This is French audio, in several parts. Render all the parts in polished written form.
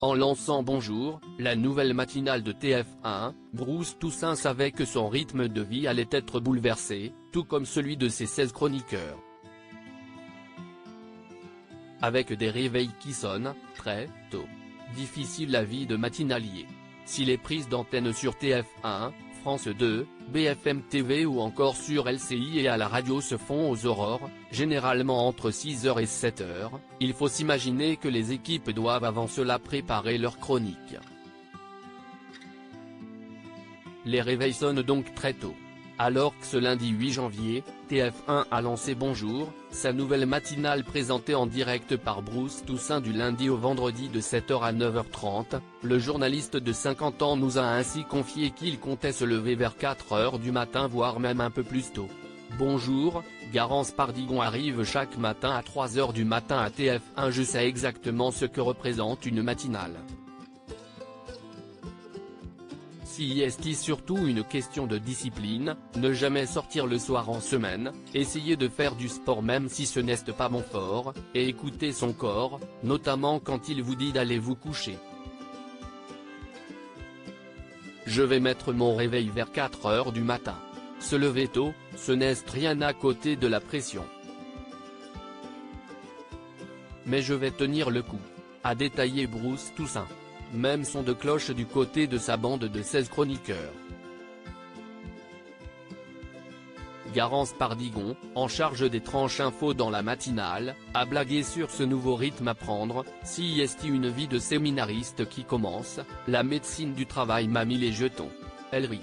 En lançant Bonjour, la nouvelle matinale de TF1, Bruce Toussaint savait que son rythme de vie allait être bouleversé, tout comme celui de ses 16 chroniqueurs. Avec des réveils qui sonnent, très tôt. Difficile la vie de matinalier. Si les prises d'antenne sur TF1, France 2, BFM TV ou encore sur LCI et à la radio se font aux aurores, généralement entre 6h et 7h, il faut s'imaginer que les équipes doivent avant cela préparer leurs chroniques. Les réveils sonnent donc très tôt. Alors que ce lundi 8 janvier, TF1 a lancé Bonjour, sa nouvelle matinale présentée en direct par Bruce Toussaint du lundi au vendredi de 7h à 9h30, le journaliste de 50 ans nous a ainsi confié qu'il comptait se lever vers 4h du matin voire même un peu plus tôt. Bonjour, Garance Pardigon arrive chaque matin à 3h du matin à TF1. Je sais exactement ce que représente une matinale. Si est surtout une question de discipline, ne jamais sortir le soir en semaine, essayer de faire du sport même si ce n'est pas mon fort, et écouter son corps, notamment quand il vous dit d'aller vous coucher. Je vais mettre mon réveil vers 4h du matin. Se lever tôt, ce n'est rien à côté de la pression. Mais je vais tenir le coup, a détaillé Bruce Toussaint. Même son de cloche du côté de sa bande de 16 chroniqueurs. Garance Pardigon, en charge des tranches info dans la matinale, a blagué sur ce nouveau rythme à prendre. Si est une vie de séminariste qui commence, la médecine du travail m'a mis les jetons. Elle rit.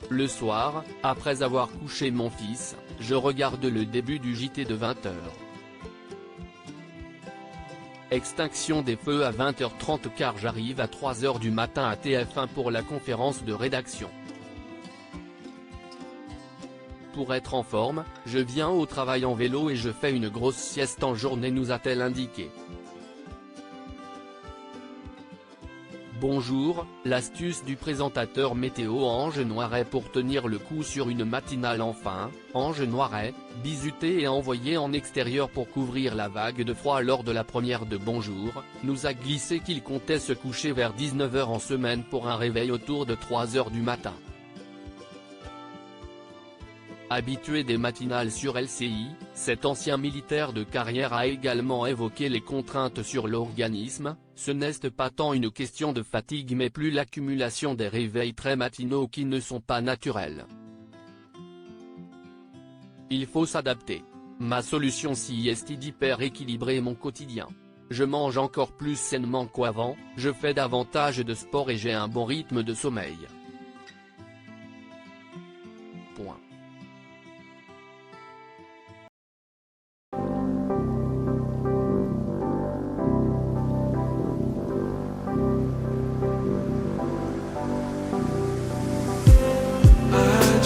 Le soir, après avoir couché mon fils, je regarde le début du JT de 20h. Extinction des feux à 20h30 car j'arrive à 3h du matin à TF1 pour la conférence de rédaction. Pour être en forme, je viens au travail en vélo et je fais une grosse sieste en journée, nous a-t-elle indiqué. Bonjour, l'astuce du présentateur météo Ange Noiret pour tenir le coup sur une matinale. Enfin, Ange Noiret, bizuté et envoyé en extérieur pour couvrir la vague de froid lors de la première de Bonjour, nous a glissé qu'il comptait se coucher vers 19h en semaine pour un réveil autour de 3h du matin. Habitué des matinales sur LCI, cet ancien militaire de carrière a également évoqué les contraintes sur l'organisme. Ce n'est pas tant une question de fatigue mais plus l'accumulation des réveils très matinaux qui ne sont pas naturels. Il faut s'adapter. Ma solution si est d'hyper équilibrer mon quotidien. Je mange encore plus sainement qu'avant, je fais davantage de sport et j'ai un bon rythme de sommeil. Point.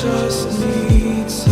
Just need